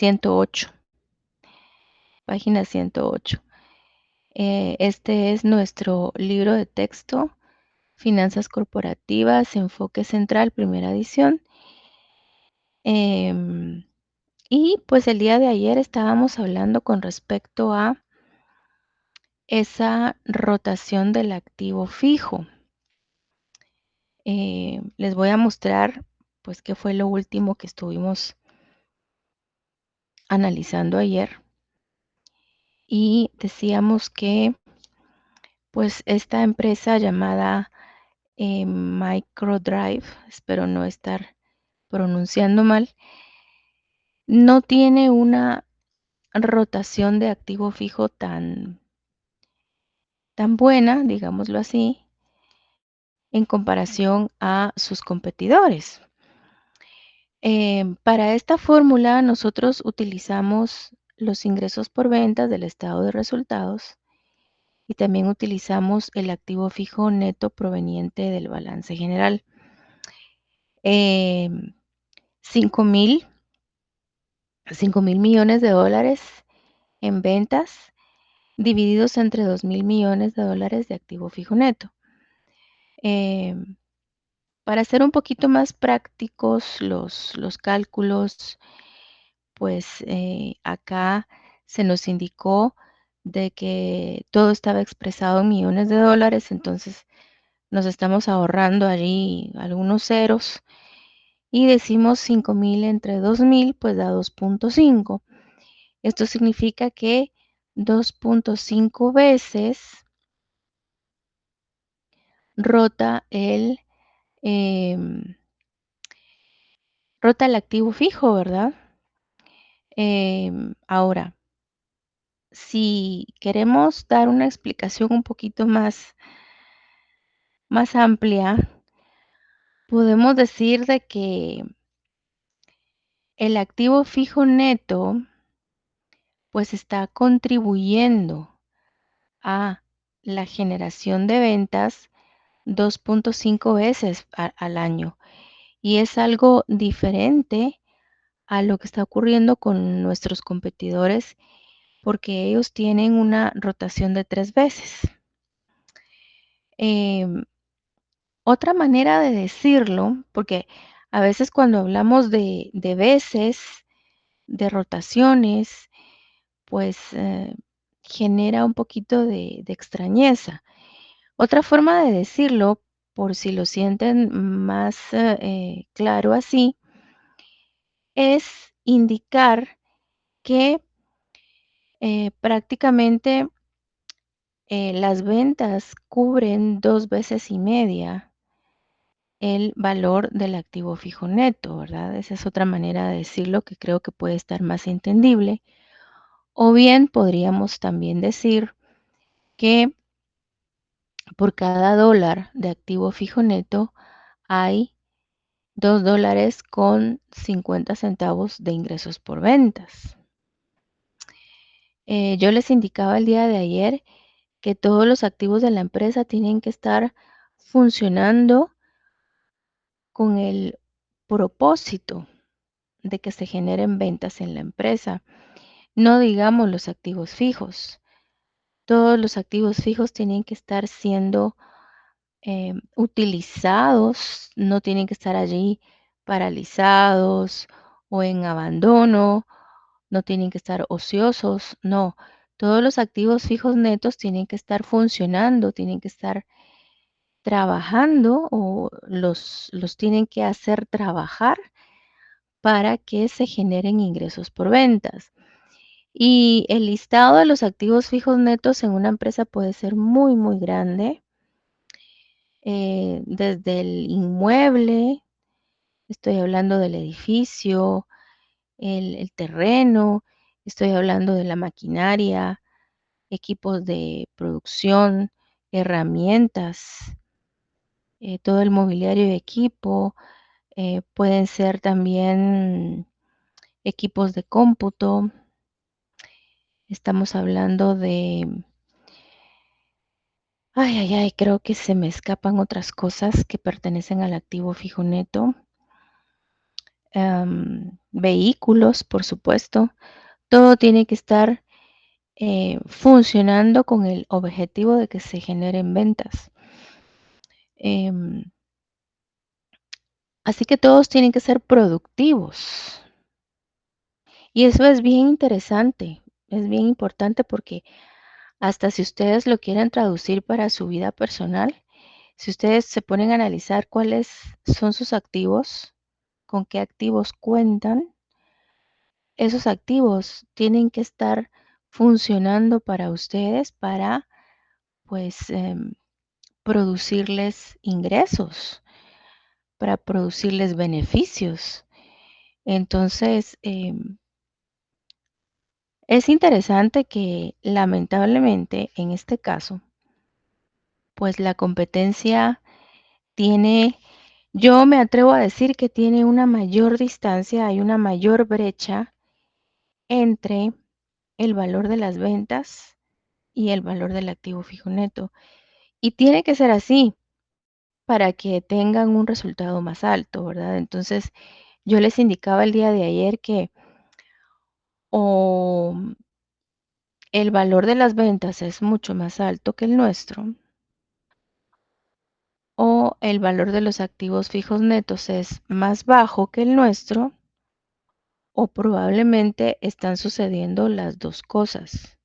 108. Página 108. Este es nuestro libro de texto, Finanzas Corporativas, Enfoque Central, primera edición. Y pues el día de ayer estábamos hablando con respecto a esa rotación del activo fijo. Les voy a mostrar pues qué fue lo último que estuvimos analizando ayer. Y decíamos que pues esta empresa llamada Microdrive, espero no estar pronunciando mal, no tiene una rotación de activo fijo tan buena, digámoslo así, en comparación a sus competidores. Para esta fórmula nosotros utilizamos los ingresos por ventas del estado de resultados y también utilizamos el activo fijo neto proveniente del balance general. 5,000 millones de dólares en ventas divididos entre 2,000 millones de dólares de activo fijo neto. Para ser un poquito más prácticos los cálculos, pues acá se nos indicó de que todo estaba expresado en millones de dólares, entonces nos estamos ahorrando allí algunos ceros y decimos 5,000 entre 2,000, pues da 2.5. Esto significa que 2.5 veces rota el activo fijo, ¿verdad? Ahora, si queremos dar una explicación un poquito más amplia, podemos decir de que el activo fijo neto pues está contribuyendo a la generación de ventas 2.5 veces al año. Y es algo diferente a lo que está ocurriendo con nuestros competidores porque ellos tienen una rotación de 3 veces. Otra manera de decirlo, porque a veces cuando hablamos de veces, de rotaciones, pues genera un poquito de extrañeza. Otra forma de decirlo, por si lo sienten más claro así, es indicar que prácticamente las ventas cubren 2 veces y media el valor del activo fijo neto, ¿verdad? Esa es otra manera de decirlo que creo que puede estar más entendible. O bien podríamos también decir que por cada dólar de activo fijo neto hay 2 dólares con 50 centavos de ingresos por ventas. Yo les indicaba el día de ayer que todos los activos de la empresa tienen que estar funcionando con el propósito de que se generen ventas en la empresa. No digamos los activos fijos. Todos los activos fijos tienen que estar siendo utilizados, no tienen que estar allí paralizados o en abandono, no tienen que estar ociosos, no. Todos los activos fijos netos tienen que estar funcionando, tienen que estar trabajando o los tienen que hacer trabajar para que se generen ingresos por ventas. Y el listado de los activos fijos netos en una empresa puede ser muy, muy grande. Desde el inmueble, estoy hablando del edificio, el terreno, estoy hablando de la maquinaria, equipos de producción, herramientas, todo el mobiliario de equipo, pueden ser también equipos de cómputo. Estamos hablando de, creo que se me escapan otras cosas que pertenecen al activo fijo neto. vehículos, por supuesto. Todo tiene que estar funcionando con el objetivo de que se generen ventas. Em, Así que todos tienen que ser productivos. Y eso es bien interesante, es bien importante porque hasta si ustedes lo quieren traducir para su vida personal, si ustedes se ponen a analizar cuáles son sus activos, con qué activos cuentan, esos activos tienen que estar funcionando para ustedes para, pues, producirles ingresos, para producirles beneficios. Entonces, es interesante que lamentablemente en este caso, pues la competencia tiene, yo me atrevo a decir que tiene una mayor distancia, hay una mayor brecha entre el valor de las ventas y el valor del activo fijo neto. Y tiene que ser así para que tengan un resultado más alto, ¿verdad? Entonces, yo les indicaba el día de ayer que o el valor de las ventas es mucho más alto que el nuestro, o el valor de los activos fijos netos es más bajo que el nuestro, o probablemente están sucediendo las dos cosas.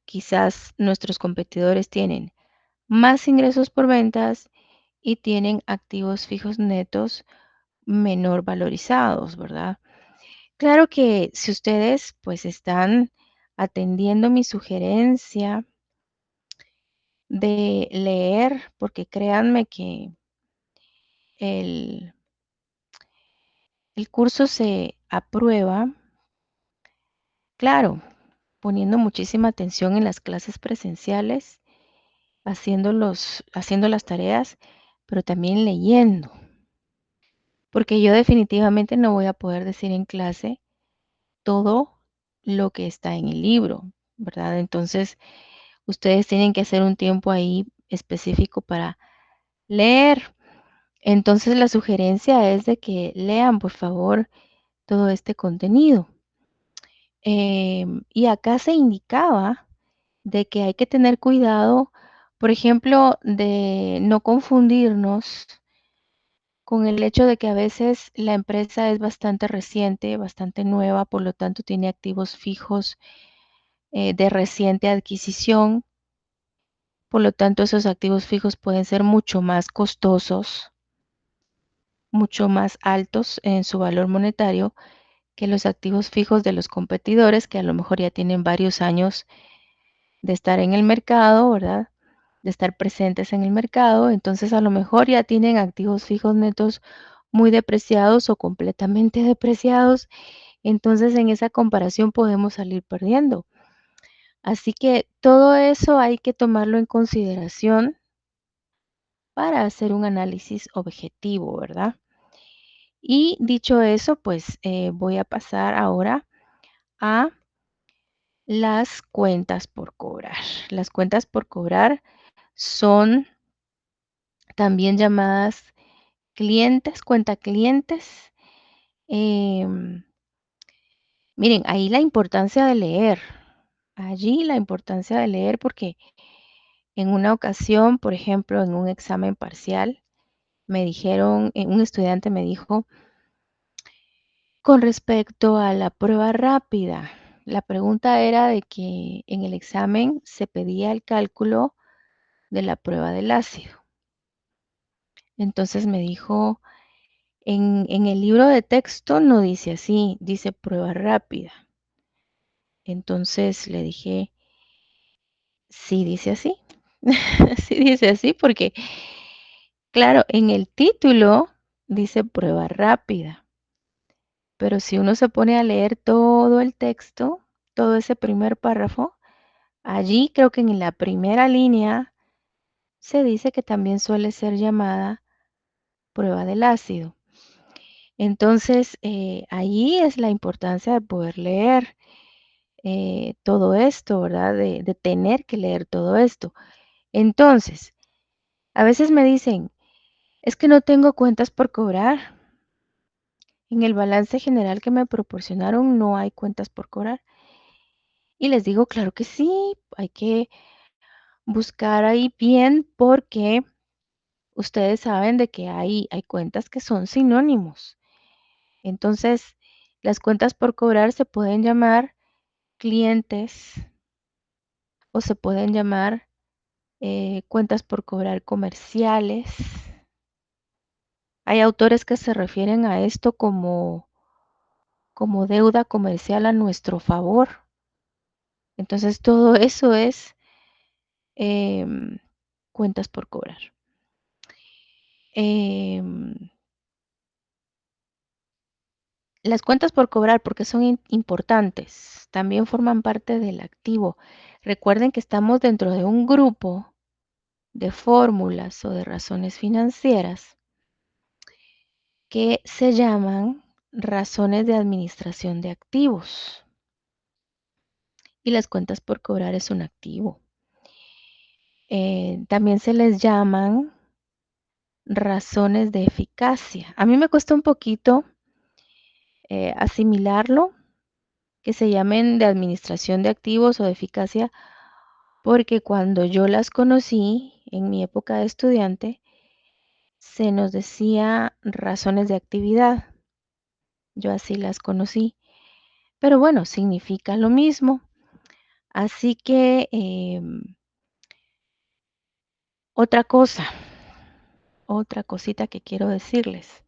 Quizás nuestros competidores tienen más ingresos por ventas y tienen activos fijos netos menor valorizados, ¿verdad? Claro que si ustedes pues están atendiendo mi sugerencia de leer, porque créanme que el, el curso se aprueba, claro, poniendo muchísima atención en las clases presenciales, haciendo las tareas, pero también leyendo, porque yo definitivamente no voy a poder decir en clase todo lo que está en el libro, ¿verdad? Entonces, ustedes tienen que hacer un tiempo ahí específico para leer. Entonces, la sugerencia es de que lean, por favor, todo este contenido. Y acá se indicaba de que hay que tener cuidado, por ejemplo, de no confundirnos con el hecho de que a veces la empresa es bastante reciente, bastante nueva, por lo tanto tiene activos fijos de reciente adquisición. Por lo tanto, esos activos fijos pueden ser mucho más costosos, mucho más altos en su valor monetario que los activos fijos de los competidores que a lo mejor ya tienen varios años de estar en el mercado, ¿verdad? De estar presentes en el mercado. Entonces, a lo mejor ya tienen activos fijos netos muy depreciados o completamente depreciados. Entonces, en esa comparación podemos salir perdiendo. Así que todo eso hay que tomarlo en consideración para hacer un análisis objetivo, ¿verdad? Y dicho eso, pues voy a pasar ahora a las cuentas por cobrar. Las cuentas por cobrar son también llamadas clientes, cuenta clientes. Em, Miren, ahí la importancia de leer. Allí la importancia de leer porque en una ocasión, por ejemplo, en un examen parcial, me dijeron, un estudiante me dijo, con respecto a la prueba rápida, la pregunta era de que en el examen se pedía el cálculo de la prueba del ácido. Entonces me dijo, en el libro de texto no dice así, dice prueba rápida. Entonces le dije, sí dice así, sí dice así, porque claro, en el título dice prueba rápida, pero si uno se pone a leer todo el texto, todo ese primer párrafo, allí creo que en la primera línea se dice que también suele ser llamada prueba del ácido. Entonces, ahí es la importancia de poder leer todo esto, ¿verdad? De tener que leer todo esto. Entonces, a veces me dicen, es que no tengo cuentas por cobrar. En el balance general que me proporcionaron no hay cuentas por cobrar. Y les digo, claro que sí, hay que buscar ahí bien porque ustedes saben de que hay cuentas que son sinónimos. Entonces, las cuentas por cobrar se pueden llamar clientes o se pueden llamar cuentas por cobrar comerciales. Hay autores que se refieren a esto como deuda comercial a nuestro favor. Entonces, todo eso es em, cuentas por cobrar. Em, las cuentas por cobrar, porque son importantes, también forman parte del activo. Recuerden que estamos dentro de un grupo de fórmulas o de razones financieras que se llaman razones de administración de activos. Y las cuentas por cobrar es un activo. También se les llaman razones de eficacia. A mí me cuesta un poquito asimilarlo, que se llamen de administración de activos o de eficacia, porque cuando yo las conocí en mi época de estudiante, se nos decía razones de actividad. Yo así las conocí. Pero bueno, significa lo mismo. Así que otra cosa, otra cosita que quiero decirles,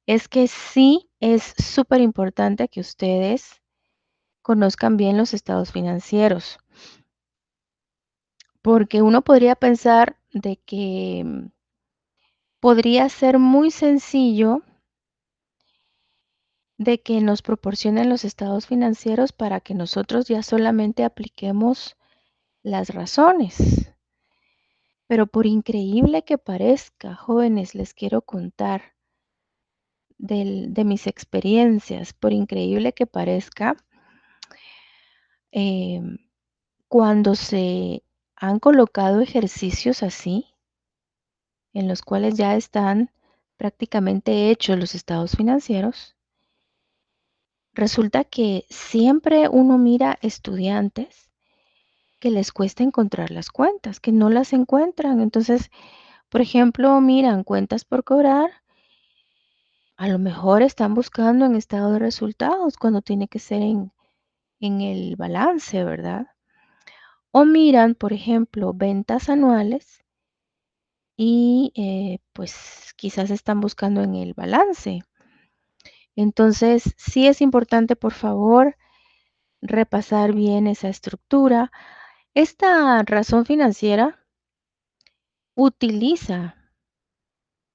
es que sí es súper importante que ustedes conozcan bien los estados financieros, porque uno podría pensar de que podría ser muy sencillo de que nos proporcionen los estados financieros para que nosotros ya solamente apliquemos las razones. Pero por increíble que parezca, jóvenes, les quiero contar de mis experiencias, por increíble que parezca, em, cuando se han colocado ejercicios así, en los cuales ya están prácticamente hechos los estados financieros, resulta que siempre uno mira estudiantes que les cuesta encontrar las cuentas, que no las encuentran. Entonces, por ejemplo, miran cuentas por cobrar, a lo mejor están buscando en estado de resultados cuando tiene que ser en el balance, ¿verdad? O miran, por ejemplo, ventas anuales y pues quizás están buscando en el balance. Entonces, sí es importante, por favor, repasar bien esa estructura. Esta razón financiera utiliza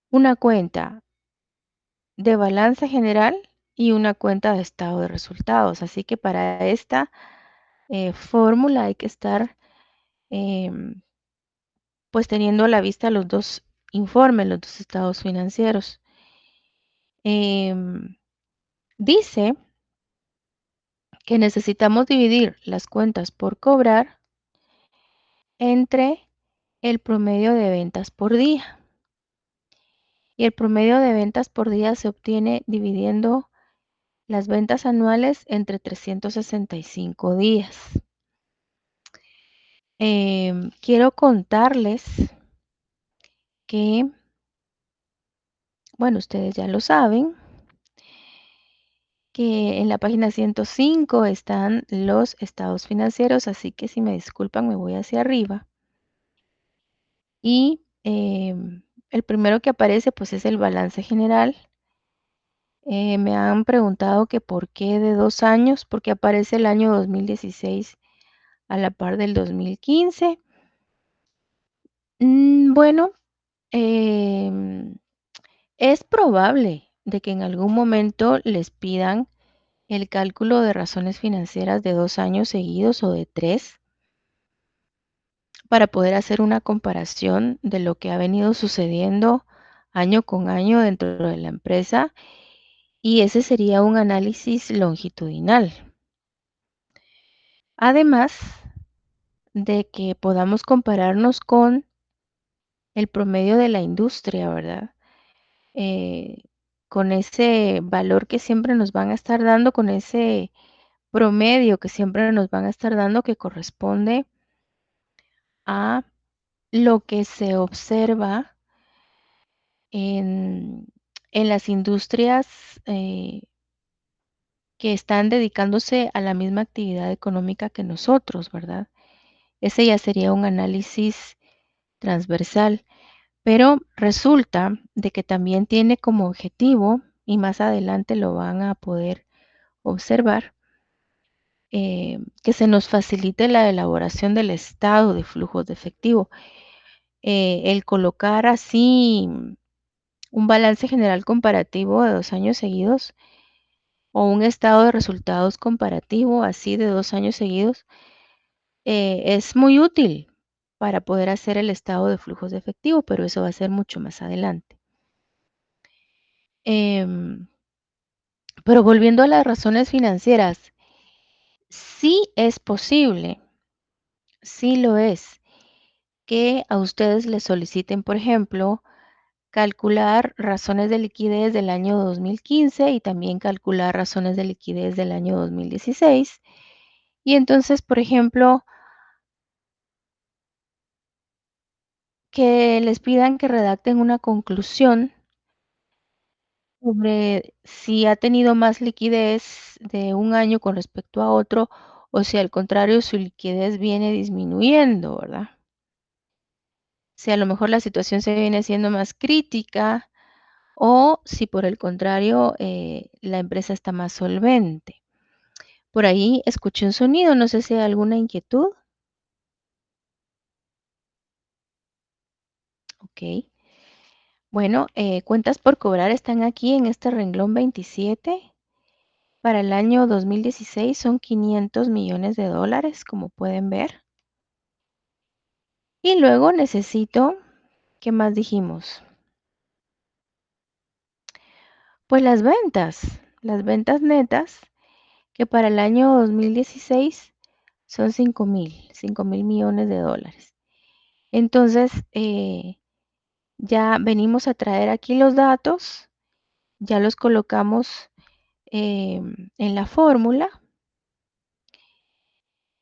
una cuenta de balance general y una cuenta de estado de resultados. Así que para esta fórmula hay que estar em, pues teniendo a la vista los dos informes, los dos estados financieros. Em, dice que necesitamos dividir las cuentas por cobrar entre el promedio de ventas por día. Y el promedio de ventas por día se obtiene dividiendo las ventas anuales entre 365 días. Quiero contarles que, bueno, ustedes ya lo saben, que en la página 105 están los estados financieros, así que si me disculpan me voy hacia arriba. Y el primero que aparece pues es el balance general. Me han preguntado que por qué de 2 años, porque aparece el año 2016 a la par del 2015. Bueno, em, es probable de que en algún momento les pidan el cálculo de razones financieras de 2 años seguidos o de 3 para poder hacer una comparación de lo que ha venido sucediendo año con año dentro de la empresa y ese sería un análisis longitudinal. Además de que podamos compararnos con el promedio de la industria, ¿verdad? Eh, con ese valor que siempre nos van a estar dando, con ese promedio que siempre nos van a estar dando, que corresponde a lo que se observa en, en las industrias que están dedicándose a la misma actividad económica que nosotros, ¿verdad? Ese ya sería un análisis transversal, pero resulta de que también tiene como objetivo, y más adelante lo van a poder observar, que se nos facilite la elaboración del estado de flujos de efectivo. El colocar así un balance general comparativo de 2 años seguidos o un estado de resultados comparativo así de 2 años seguidos es muy útil para poder hacer el estado de flujos de efectivo, pero eso va a ser mucho más adelante. Em, pero volviendo a las razones financieras, sí es posible, sí lo es, que a ustedes les soliciten, por ejemplo, calcular razones de liquidez del año 2015 y también calcular razones de liquidez del año 2016. Y entonces, por ejemplo, que les pidan que redacten una conclusión sobre si ha tenido más liquidez de un año con respecto a otro, o si al contrario su liquidez viene disminuyendo, ¿verdad? Si a lo mejor la situación se viene siendo más crítica o si por el contrario la empresa está más solvente. Por ahí escuché un sonido, no sé si hay alguna inquietud. Ok. Bueno, cuentas por cobrar están aquí en este renglón 27. Para el año 2016 son 500 millones de dólares, como pueden ver. Y luego necesito, ¿qué más dijimos? Pues las ventas netas, que para el año 2016 son 5.000 millones de dólares. Entonces, ya venimos a traer aquí los datos, ya los colocamos en la fórmula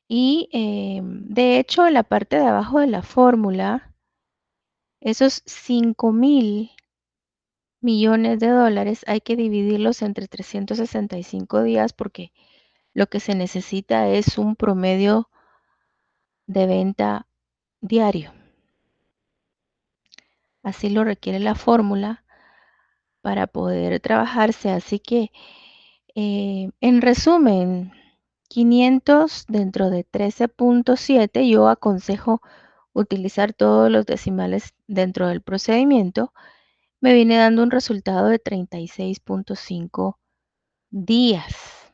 y de hecho en la parte de abajo de la fórmula, esos 5.000 millones de dólares hay que dividirlos entre 365 días porque lo que se necesita es un promedio de venta diario. Así lo requiere la fórmula para poder trabajarse. Así que, en resumen, 500 dentro de 13.7, yo aconsejo utilizar todos los decimales dentro del procedimiento, me viene dando un resultado de 36.5 días.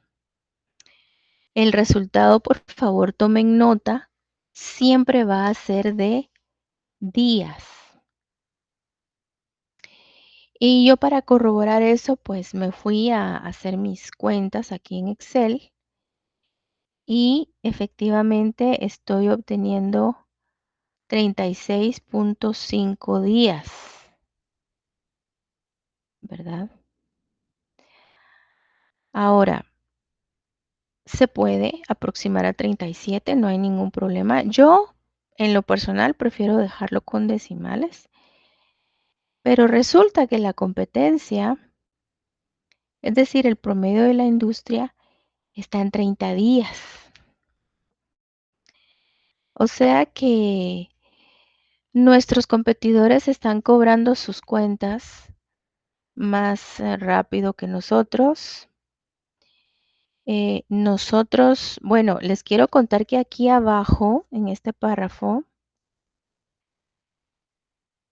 El resultado, por favor, tomen nota, siempre va a ser de días. Y yo para corroborar eso, pues me fui a hacer mis cuentas aquí en Excel y efectivamente estoy obteniendo 36.5 días, ¿verdad? Ahora, se puede aproximar a 37, no hay ningún problema. Yo, en lo personal, prefiero dejarlo con decimales, pero resulta que la competencia, es decir, el promedio de la industria, está en 30 días. O sea que nuestros competidores están cobrando sus cuentas más rápido que nosotros. Nosotros, bueno, les quiero contar que aquí abajo, en este párrafo,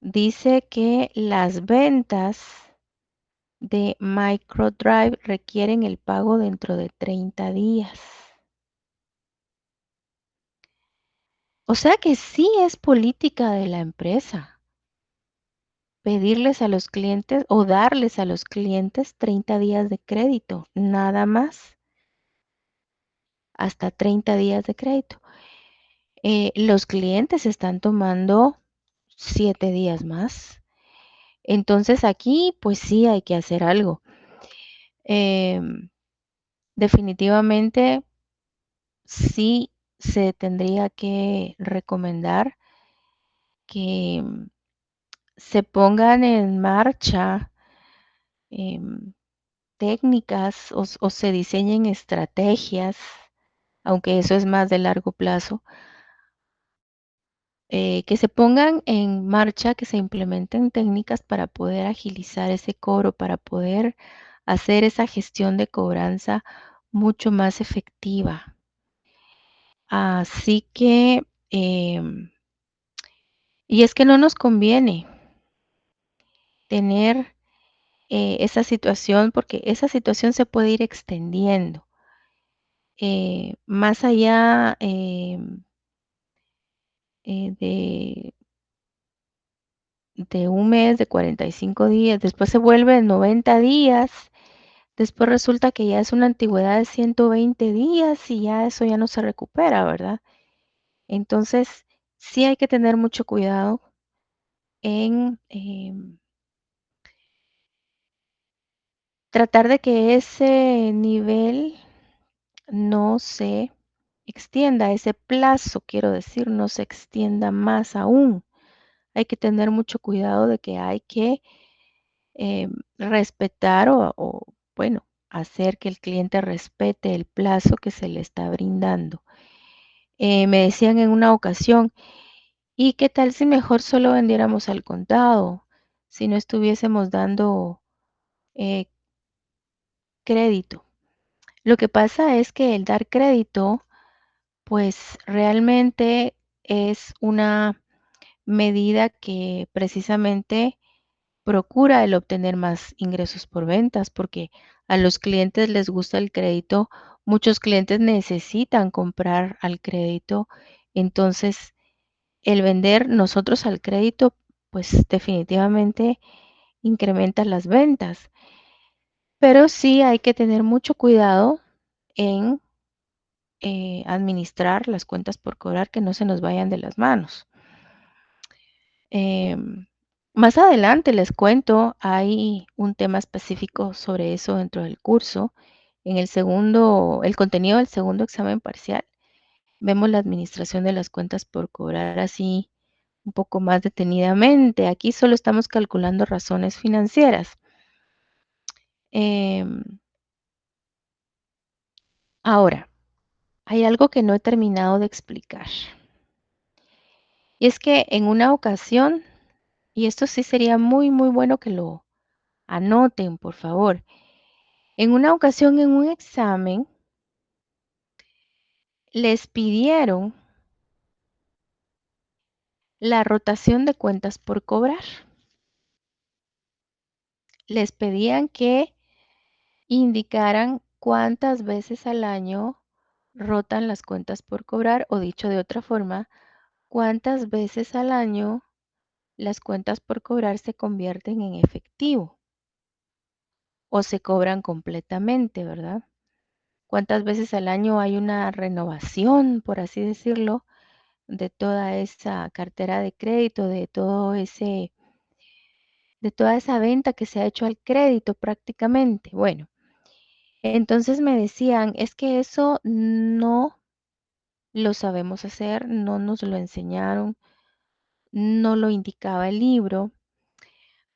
dice que las ventas de MicroDrive requieren el pago dentro de 30 días. O sea que sí es política de la empresa pedirles a los clientes o darles a los clientes 30 días de crédito, nada más, hasta 30 días de crédito. Los clientes están tomando 7 días más. Entonces aquí, pues sí hay que hacer algo. Definitivamente sí se tendría que recomendar que se pongan en marcha em, técnicas o se diseñen estrategias, aunque eso es más de largo plazo, que se pongan en marcha, que se implementen técnicas para poder agilizar ese cobro, para poder hacer esa gestión de cobranza mucho más efectiva. Así que, y es que no nos conviene tener esa situación porque esa situación se puede ir extendiendo. Más allá de un mes, de 45 días, después se vuelve 90 días, después resulta que ya es una antigüedad de 120 días y ya eso ya no se recupera, ¿verdad? Entonces, sí hay que tener mucho cuidado en tratar de que ese nivel no se extienda, ese plazo, quiero decir, no se extienda más aún. Hay que tener mucho cuidado de que hay que respetar o, bueno, hacer que el cliente respete el plazo que se le está brindando. Me decían en una ocasión, ¿y qué tal si mejor solo vendiéramos al contado? Si no estuviésemos dando eh, crédito. Lo que pasa es que el dar crédito, pues realmente es una medida que precisamente procura el obtener más ingresos por ventas, porque a los clientes les gusta el crédito, muchos clientes necesitan comprar al crédito, entonces el vender nosotros al crédito, pues definitivamente incrementa las ventas, pero sí hay que tener mucho cuidado en administrar las cuentas por cobrar que no se nos vayan de las manos. Em, Más adelante les cuento, hay un tema específico sobre eso dentro del curso. En el contenido del segundo examen parcial, vemos la administración de las cuentas por cobrar así un poco más detenidamente. Aquí solo estamos calculando razones financieras. Em, Ahora, hay algo que no he terminado de explicar. Y es que en una ocasión, y esto sí sería muy, muy bueno que lo anoten, por favor. En una ocasión, en un examen, les pidieron la rotación de cuentas por cobrar. Les pedían que indicaran cuántas veces al año rotan las cuentas por cobrar, o dicho de otra forma, cuántas veces al año las cuentas por cobrar se convierten en efectivo o se cobran completamente, ¿verdad? Cuántas veces al año hay una renovación, por así decirlo, de toda esa cartera de crédito, de toda esa venta que se ha hecho al crédito prácticamente. Bueno, entonces me decían, es que eso no lo sabemos hacer, no nos lo enseñaron, no lo indicaba el libro,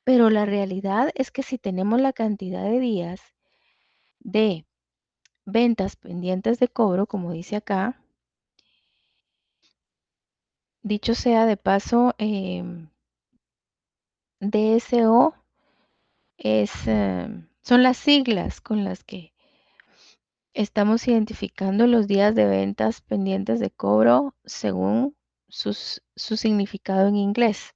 pero la realidad es que si tenemos la cantidad de días de ventas pendientes de cobro, como dice acá, dicho sea de paso, DSO son las siglas con las que estamos identificando los días de ventas pendientes de cobro según su significado en inglés.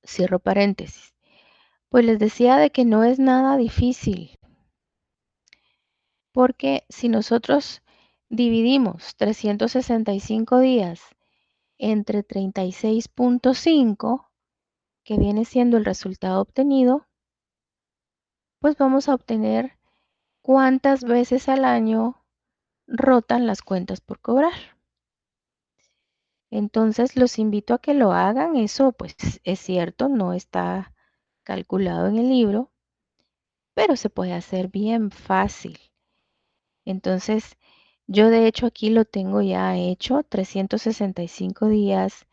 Cierro paréntesis. Pues les decía de que no es nada difícil, porque si nosotros dividimos 365 días entre 36.5, que viene siendo el resultado obtenido, pues vamos a obtener cuántas veces al año rotan las cuentas por cobrar. Entonces los invito a que lo hagan. Eso pues es cierto, no está calculado en el libro, pero se puede hacer bien fácil. Entonces, yo de hecho aquí lo tengo ya hecho, 365 días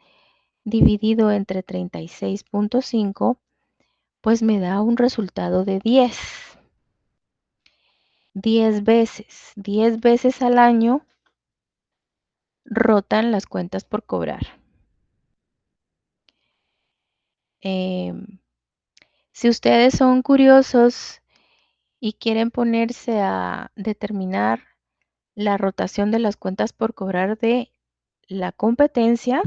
dividido entre 36.5, pues me da un resultado de 10. 10 veces al año rotan las cuentas por cobrar. Si ustedes son curiosos y quieren ponerse a determinar la rotación de las cuentas por cobrar de la competencia,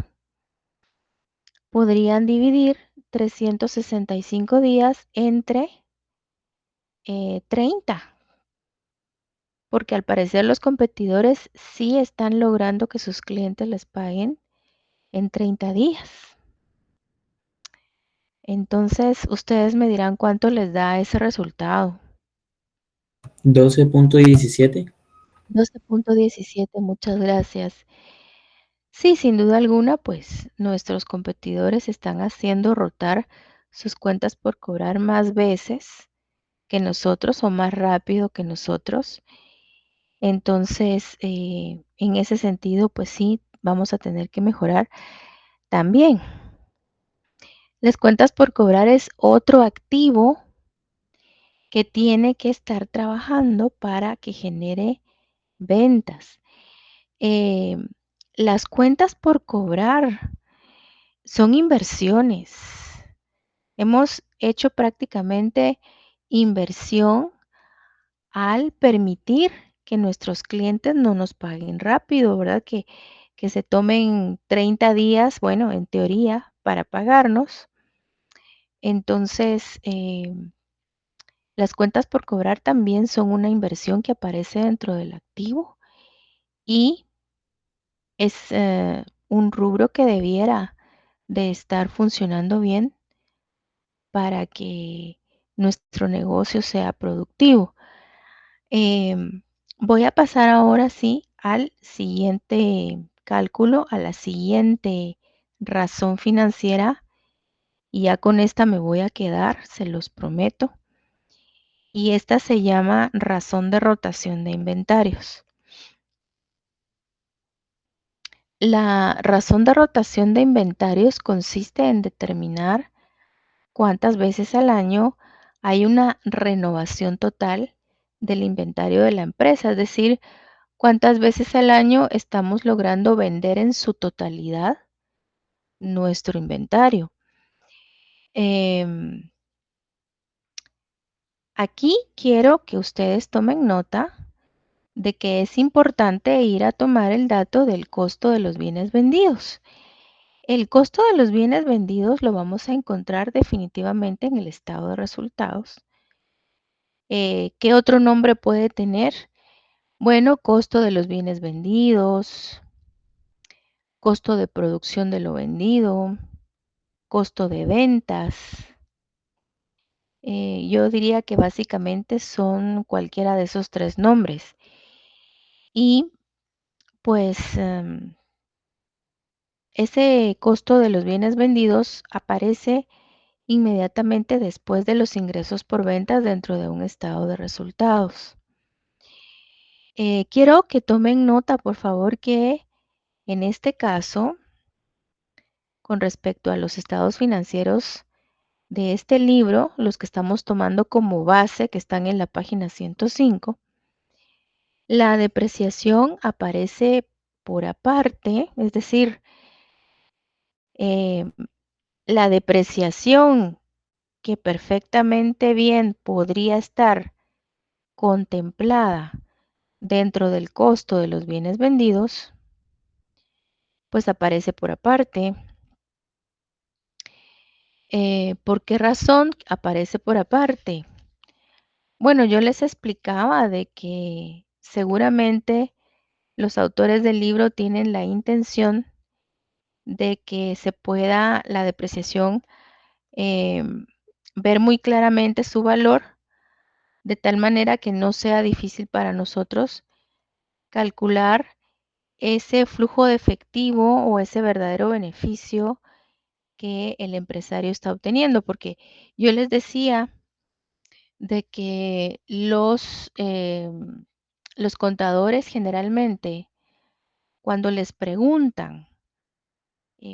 podrían dividir 365 días entre 30, porque al parecer los competidores sí están logrando que sus clientes les paguen en 30 días. Entonces, ustedes me dirán cuánto les da ese resultado. 12.17. 12.17, muchas gracias. Sí, sin duda alguna, pues nuestros competidores están haciendo rotar sus cuentas por cobrar más veces que nosotros o más rápido que nosotros. Entonces, en ese sentido, pues sí, vamos a tener que mejorar también. Las cuentas por cobrar es otro activo que tiene que estar trabajando para que genere ventas. Eh, las cuentas por cobrar son inversiones. Hemos hecho prácticamente inversión al permitir que nuestros clientes no nos paguen rápido, ¿verdad? Que se tomen 30 días, bueno, en teoría, para pagarnos. Entonces, las cuentas por cobrar también son una inversión que aparece dentro del activo y es un rubro que debiera de estar funcionando bien para que nuestro negocio sea productivo. Voy a pasar ahora sí al siguiente cálculo, a la siguiente razón financiera, y ya con esta me voy a quedar, se los prometo. Y esta se llama razón de rotación de inventarios. La razón de rotación de inventarios consiste en determinar cuántas veces al año hay una renovación total del inventario de la empresa, es decir, cuántas veces al año estamos logrando vender en su totalidad nuestro inventario. Aquí quiero que ustedes tomen nota de que es importante ir a tomar el dato del costo de los bienes vendidos. El costo de los bienes vendidos lo vamos a encontrar definitivamente en el estado de resultados. ¿Qué otro nombre puede tener? Bueno, costo de los bienes vendidos, costo de producción de lo vendido, costo de ventas. Yo diría que básicamente son cualquiera de esos tres nombres. Y pues ese costo de los bienes vendidos aparece inmediatamente después de los ingresos por ventas dentro de un estado de resultados. Quiero que tomen nota, por favor, que en este caso, con respecto a los estados financieros de este libro, los que estamos tomando como base, que están en la página 105, la depreciación aparece por aparte, es decir, eh, la depreciación que perfectamente bien podría estar contemplada dentro del costo de los bienes vendidos, pues aparece por aparte. ¿Por qué razón aparece por aparte? Bueno, yo les explicaba de que seguramente los autores del libro tienen la intención de que se pueda la depreciación ver muy claramente su valor, de tal manera que no sea difícil para nosotros calcular ese flujo de efectivo o ese verdadero beneficio que el empresario está obteniendo, porque yo les decía de que los contadores generalmente, cuando les preguntan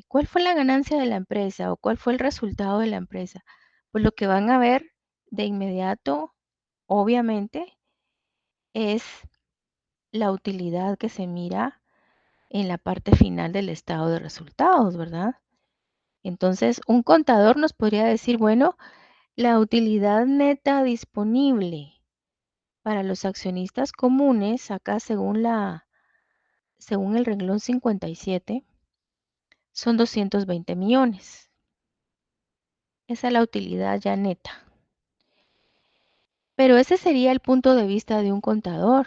cuál fue la ganancia de la empresa o cuál fue el resultado de la empresa, pues lo que van a ver de inmediato, obviamente, es la utilidad que se mira en la parte final del estado de resultados, ¿verdad? Entonces, un contador nos podría decir, bueno, la utilidad neta disponible para los accionistas comunes, acá según el renglón 57, son 220 millones. Esa es la utilidad ya neta. Pero ese sería el punto de vista de un contador.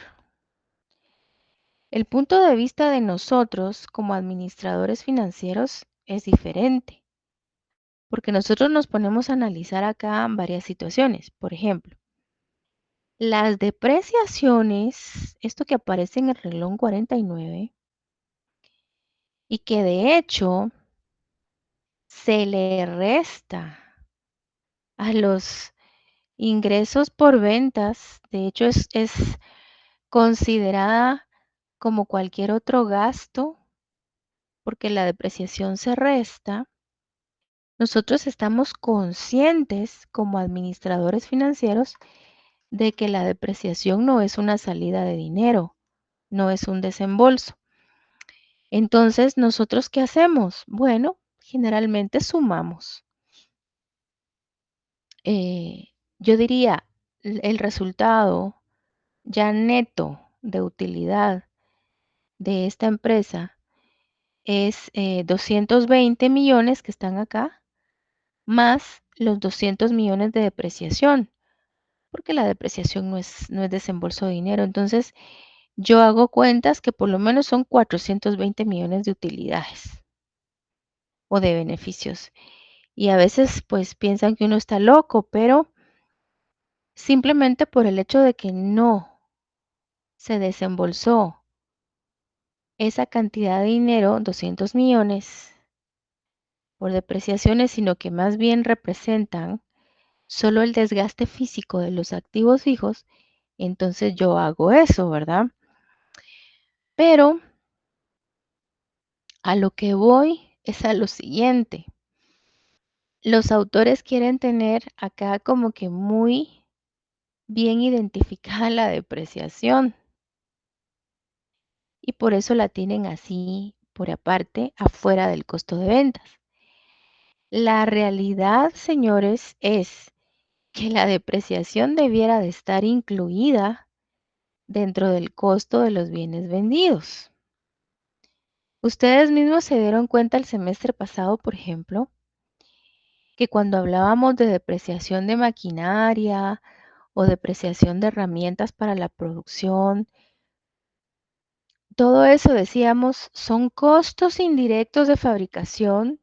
El punto de vista de nosotros como administradores financieros es diferente, porque nosotros nos ponemos a analizar acá varias situaciones. Por ejemplo, las depreciaciones, esto que aparece en el renglón 49, y que de hecho se le resta a los ingresos por ventas, de hecho es considerada como cualquier otro gasto, porque la depreciación se resta. Nosotros estamos conscientes como administradores financieros de que la depreciación no es una salida de dinero, no es un desembolso. Entonces, ¿nosotros qué hacemos? Bueno, generalmente sumamos. Yo diría, el resultado ya neto de utilidad de esta empresa es 220 millones que están acá, más los 200 millones de depreciación, porque la depreciación no es desembolso de dinero. Entonces, yo hago cuentas que por lo menos son 420 millones de utilidades o de beneficios. Y a veces pues piensan que uno está loco, pero simplemente por el hecho de que no se desembolsó esa cantidad de dinero, 200 millones, por depreciaciones, sino que más bien representan solo el desgaste físico de los activos fijos, entonces yo hago eso, ¿verdad? Pero a lo que voy es a lo siguiente. Los autores quieren tener acá como que muy bien identificada la depreciación y por eso la tienen así por aparte, afuera del costo de ventas. La realidad, señores, es que la depreciación debiera de estar incluida dentro del costo de los bienes vendidos. Ustedes mismos se dieron cuenta el semestre pasado, por ejemplo, que cuando hablábamos de depreciación de maquinaria o depreciación de herramientas para la producción, todo eso decíamos son costos indirectos de fabricación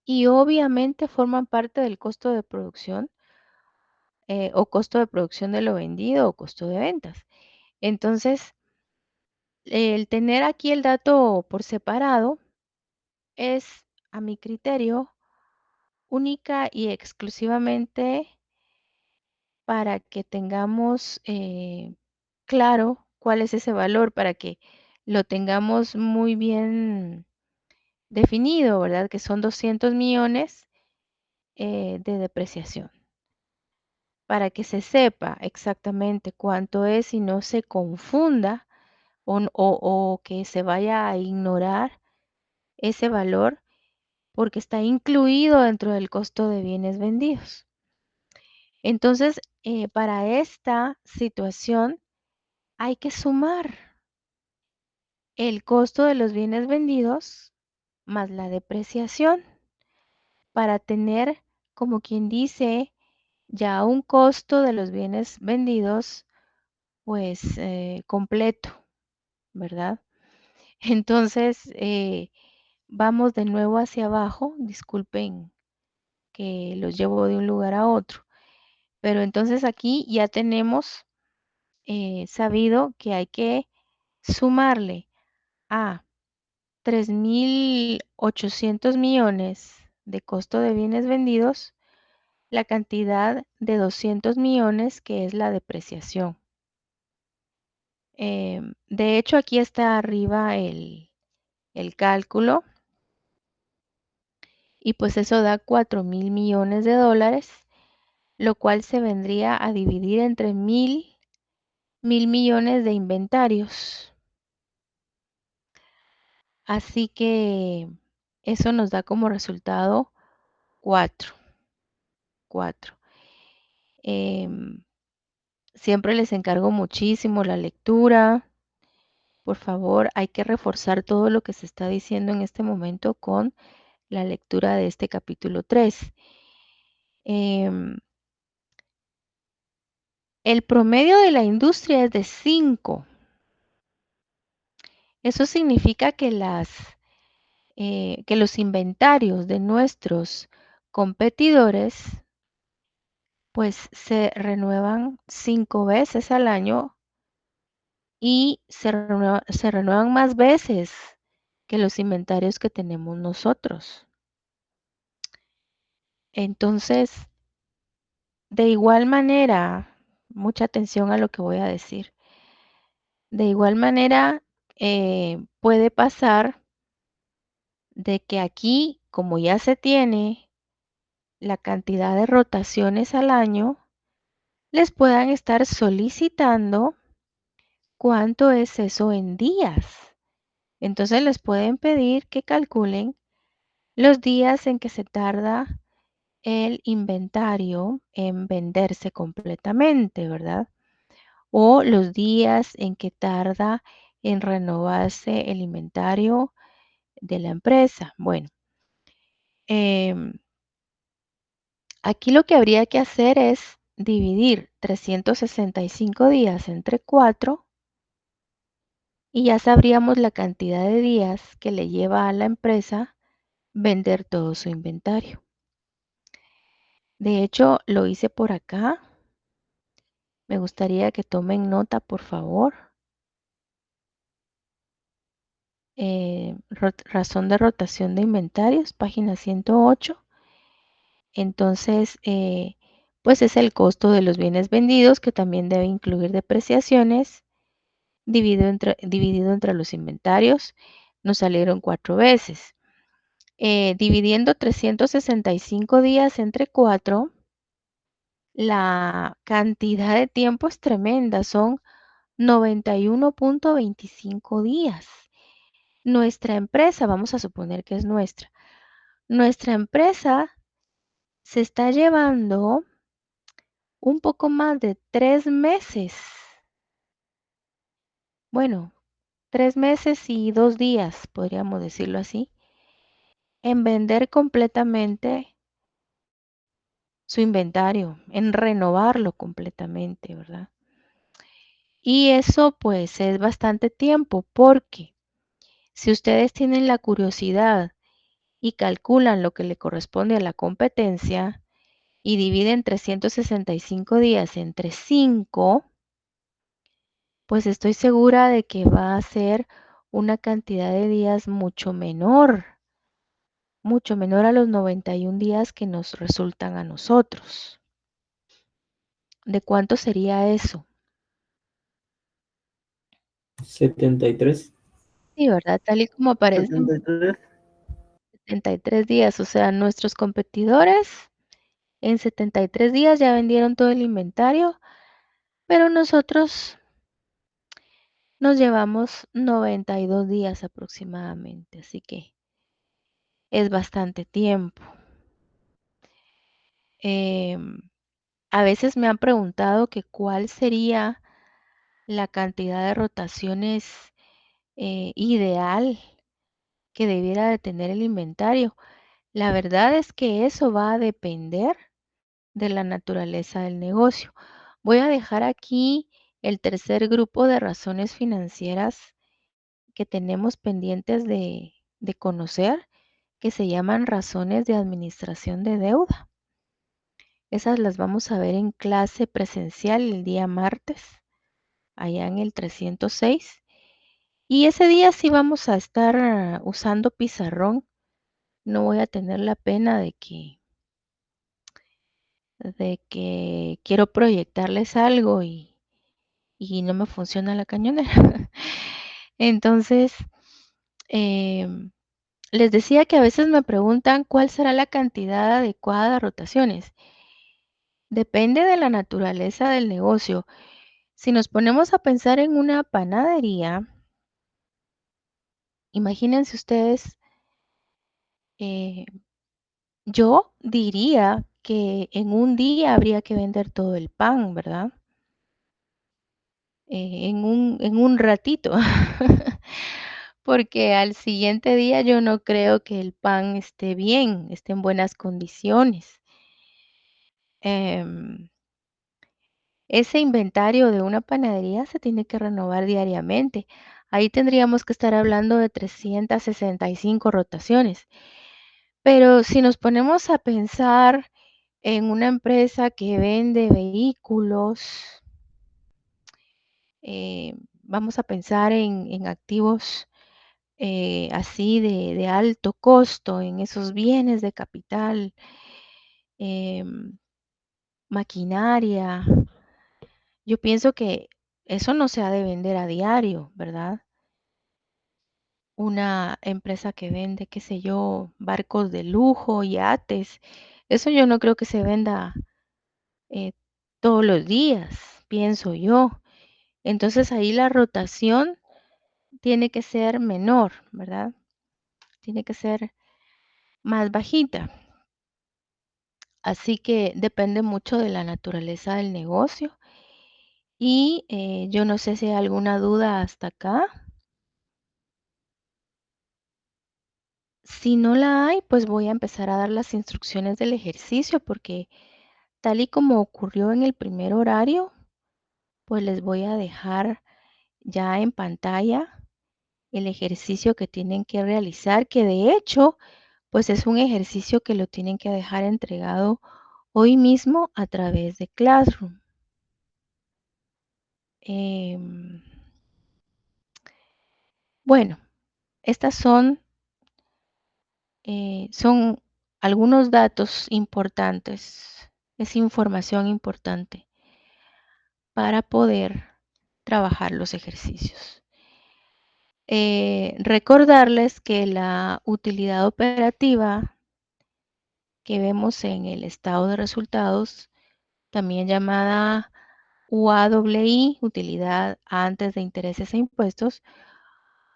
y obviamente forman parte del costo de producción o costo de producción de lo vendido o costo de ventas. Entonces, el tener aquí el dato por separado es, a mi criterio, única y exclusivamente para que tengamos claro cuál es ese valor, para que lo tengamos muy bien definido, ¿verdad? Que son 200 millones de depreciación, para que se sepa exactamente cuánto es y no se confunda o que se vaya a ignorar ese valor porque está incluido dentro del costo de bienes vendidos. Entonces, para esta situación hay que sumar el costo de los bienes vendidos más la depreciación para tener, como quien dice, ya un costo de los bienes vendidos, pues completo, ¿verdad? Entonces, vamos de nuevo hacia abajo, disculpen que los llevo de un lugar a otro, pero entonces aquí ya tenemos sabido que hay que sumarle a 3.800 millones de costo de bienes vendidos, la cantidad de 200 millones que es la depreciación. De hecho, aquí está arriba el cálculo y pues eso da 4.000 millones de dólares, lo cual se vendría a dividir entre mil millones de inventarios. Así que eso nos da como resultado 4. Siempre les encargo muchísimo la lectura. Por favor, hay que reforzar todo lo que se está diciendo en este momento con la lectura de este capítulo 3. El promedio de la industria es de 5. Eso significa que los inventarios de nuestros competidores pues se renuevan 5 veces al año y se renuevan más veces que los inventarios que tenemos nosotros. Entonces, de igual manera, mucha atención a lo que voy a decir. De igual manera, puede pasar de que aquí, como ya se tiene la cantidad de rotaciones al año, les puedan estar solicitando cuánto es eso en días. Entonces les pueden pedir que calculen los días en que se tarda el inventario en venderse completamente, ¿verdad? O los días en que tarda en renovarse el inventario de la empresa. Bueno, aquí lo que habría que hacer es dividir 365 días entre 4 y ya sabríamos la cantidad de días que le lleva a la empresa vender todo su inventario. De hecho, lo hice por acá. Me gustaría que tomen nota, por favor. Razón de rotación de inventarios, página 108. Entonces, pues es el costo de los bienes vendidos, que también debe incluir depreciaciones, dividido entre los inventarios. Nos salieron 4 veces. Dividiendo 365 días entre 4, la cantidad de tiempo es tremenda, son 91.25 días. Nuestra empresa, vamos a suponer que es nuestra empresa se está llevando un poco más de 3 meses. Bueno, 3 meses y 2 días, podríamos decirlo así, en vender completamente su inventario, en renovarlo completamente, ¿verdad? Y eso pues es bastante tiempo porque si ustedes tienen la curiosidad y calculan lo que le corresponde a la competencia y dividen 365 días entre 5, pues estoy segura de que va a ser una cantidad de días mucho menor a los 91 días que nos resultan a nosotros. ¿De cuánto sería eso? 73. Sí, ¿verdad? Tal y como aparece en 73. 73 días. O sea, nuestros competidores en 73 días ya vendieron todo el inventario, pero nosotros nos llevamos 92 días aproximadamente, así que es bastante tiempo. A veces me han preguntado que cuál sería la cantidad de rotaciones ideal que debiera de tener el inventario. La verdad es que eso va a depender de la naturaleza del negocio. Voy a dejar aquí el tercer grupo de razones financieras que tenemos pendientes de conocer, que se llaman razones de administración de deuda. Esas las vamos a ver en clase presencial el día martes, allá en el 306. Y ese día sí vamos a estar usando pizarrón. No voy a tener la pena de que quiero proyectarles algo y no me funciona la cañonera. Entonces, em, les decía que a veces me preguntan cuál será la cantidad adecuada de rotaciones. Depende de la naturaleza del negocio. Si nos ponemos a pensar en una panadería, imagínense ustedes, eh, yo diría que en un día habría que vender todo el pan, ¿verdad? En un ratito, porque al siguiente día yo no creo que el pan esté bien, esté en buenas condiciones. Em, Ese inventario de una panadería se tiene que renovar diariamente. Ahí tendríamos que estar hablando de 365 rotaciones. Pero si nos ponemos a pensar en una empresa que vende vehículos, vamos a pensar en activos así de alto costo, en esos bienes de capital, em, maquinaria. Yo pienso que eso no se ha de vender a diario, ¿verdad? Una empresa que vende, qué sé yo, barcos de lujo, yates, eso yo no creo que se venda eh, todos los días, pienso yo. Entonces ahí la rotación tiene que ser menor, ¿verdad? Tiene que ser más bajita. Así que depende mucho de la naturaleza del negocio. Y yo no sé si hay alguna duda hasta acá. Si no la hay, pues voy a empezar a dar las instrucciones del ejercicio porque tal y como ocurrió en el primer horario, pues les voy a dejar ya en pantalla el ejercicio que tienen que realizar, que de hecho, pues es un ejercicio que lo tienen que dejar entregado hoy mismo a través de Classroom. Em, bueno, estas son algunos datos importantes, es información importante para poder trabajar los ejercicios. Recordarles que la utilidad operativa que vemos en el estado de resultados, también llamada UAWI, utilidad antes de intereses e impuestos,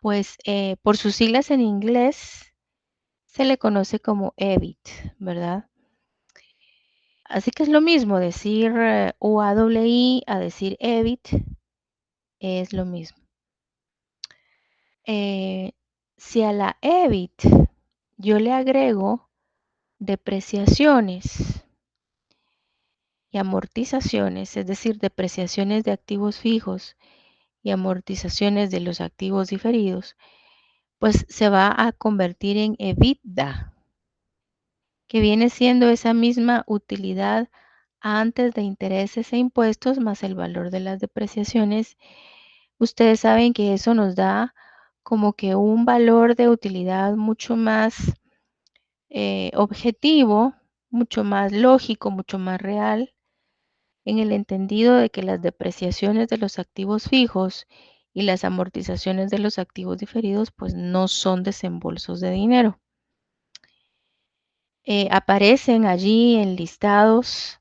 pues por sus siglas en inglés se le conoce como EBIT, ¿verdad? Así que es lo mismo decir UAWI a decir EBIT, es lo mismo. Si a la EBIT yo le agrego depreciaciones y amortizaciones, es decir, depreciaciones de activos fijos y amortizaciones de los activos diferidos, pues se va a convertir en EBITDA, que viene siendo esa misma utilidad antes de intereses e impuestos más el valor de las depreciaciones. Ustedes saben que eso nos da como que un valor de utilidad mucho más objetivo, mucho más lógico, mucho más real, en el entendido de que las depreciaciones de los activos fijos y las amortizaciones de los activos diferidos pues no son desembolsos de dinero. Aparecen allí enlistados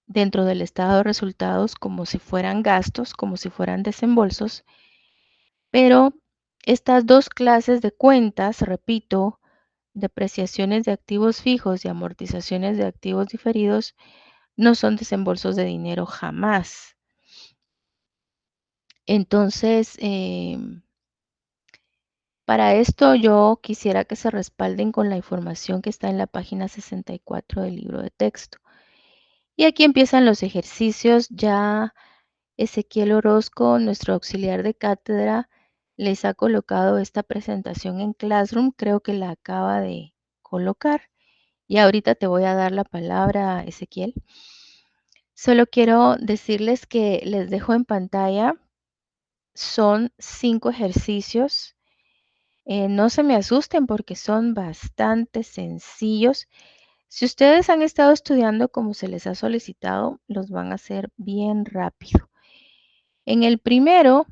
dentro del estado de resultados como si fueran gastos, como si fueran desembolsos, pero estas dos clases de cuentas, repito, depreciaciones de activos fijos y amortizaciones de activos diferidos, no son desembolsos de dinero jamás. Entonces, para esto yo quisiera que se respalden con la información que está en la página 64 del libro de texto. Y aquí empiezan los ejercicios. Ya Ezequiel Orozco, nuestro auxiliar de cátedra, les ha colocado esta presentación en Classroom. Creo que la acaba de colocar. Y ahorita te voy a dar la palabra, Ezequiel. Solo quiero decirles que les dejo en pantalla son 5 ejercicios. No se me asusten porque son bastante sencillos. Si ustedes han estado estudiando como se les ha solicitado, los van a hacer bien rápido. En el primero,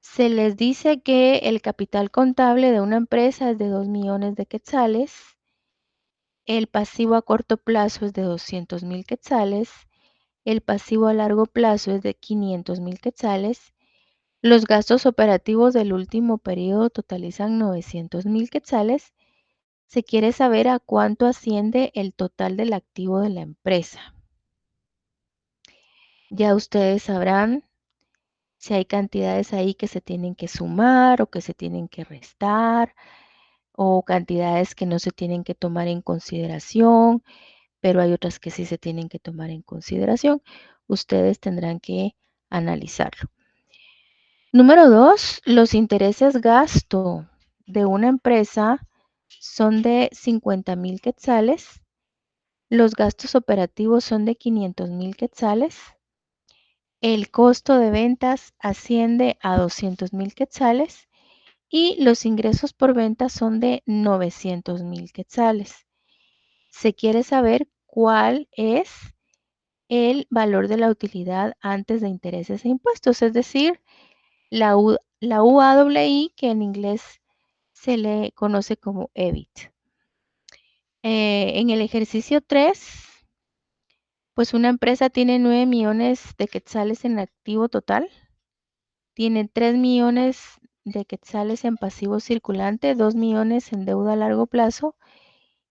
se les dice que el capital contable de una empresa es de 2 millones de quetzales. El pasivo a corto plazo es de 200,000 quetzales. El pasivo a largo plazo es de 500,000 quetzales. Los gastos operativos del último periodo totalizan 900,000 quetzales. Se quiere saber a cuánto asciende el total del activo de la empresa. Ya ustedes sabrán si hay cantidades ahí que se tienen que sumar o que se tienen que restar, o cantidades que no se tienen que tomar en consideración, pero hay otras que sí se tienen que tomar en consideración. Ustedes tendrán que analizarlo. Número 2, los intereses gasto de una empresa son de 50,000 quetzales. Los gastos operativos son de 500,000 quetzales. El costo de ventas asciende a 200,000 quetzales y los ingresos por venta son de 900,000 quetzales. Se quiere saber cuál es el valor de la utilidad antes de intereses e impuestos, es decir, la UAWI, que en inglés se le conoce como EBIT. En el ejercicio 3, pues una empresa tiene 9 millones de quetzales en activo total, tiene 3 millones de quetzales en pasivo circulante, 2 millones en deuda a largo plazo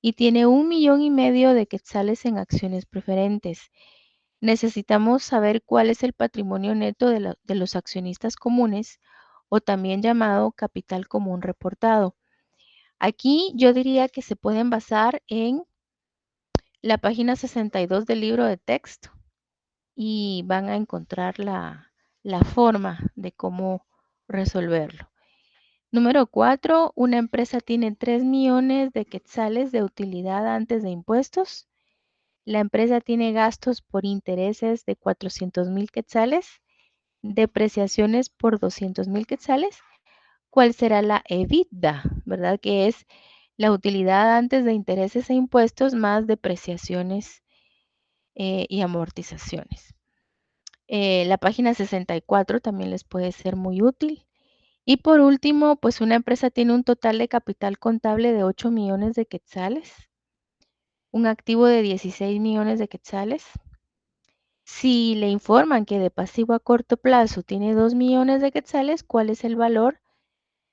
y tiene 1,5 millones de quetzales en acciones preferentes. Necesitamos saber cuál es el patrimonio neto de los accionistas comunes o también llamado capital común reportado. Aquí yo diría que se pueden basar en la página 62 del libro de texto y van a encontrar la forma de cómo resolverlo. Número 4, una empresa tiene 3 millones de quetzales de utilidad antes de impuestos. La empresa tiene gastos por intereses de 400,000 quetzales, depreciaciones por 200,000 quetzales. ¿Cuál será la EBITDA? ¿Verdad? Que es la utilidad antes de intereses e impuestos más depreciaciones y amortizaciones. La página 64 también les puede ser muy útil. Y por último, pues una empresa tiene un total de capital contable de 8 millones de quetzales, un activo de 16 millones de quetzales. Si le informan que de pasivo a corto plazo tiene 2 millones de quetzales, ¿cuál es el valor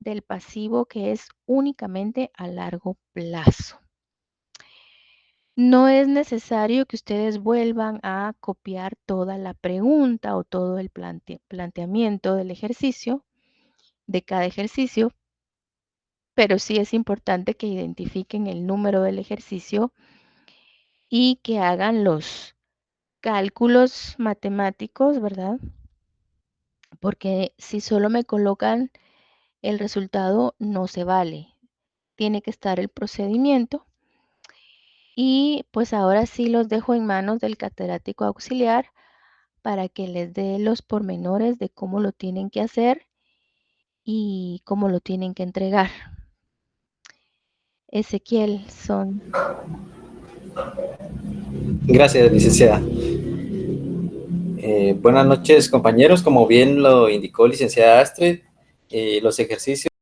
del pasivo que es únicamente a largo plazo? No es necesario que ustedes vuelvan a copiar toda la pregunta o todo el planteamiento del ejercicio, de cada ejercicio, pero sí es importante que identifiquen el número del ejercicio y que hagan los cálculos matemáticos, ¿verdad? Porque si solo me colocan el resultado, no se vale. Tiene que estar el procedimiento. Y pues ahora sí los dejo en manos del catedrático auxiliar para que les dé los pormenores de cómo lo tienen que hacer y cómo lo tienen que entregar. Ezequiel, son. Gracias, licenciada. Buenas noches, compañeros. Como bien lo indicó licenciada Astrid, los ejercicios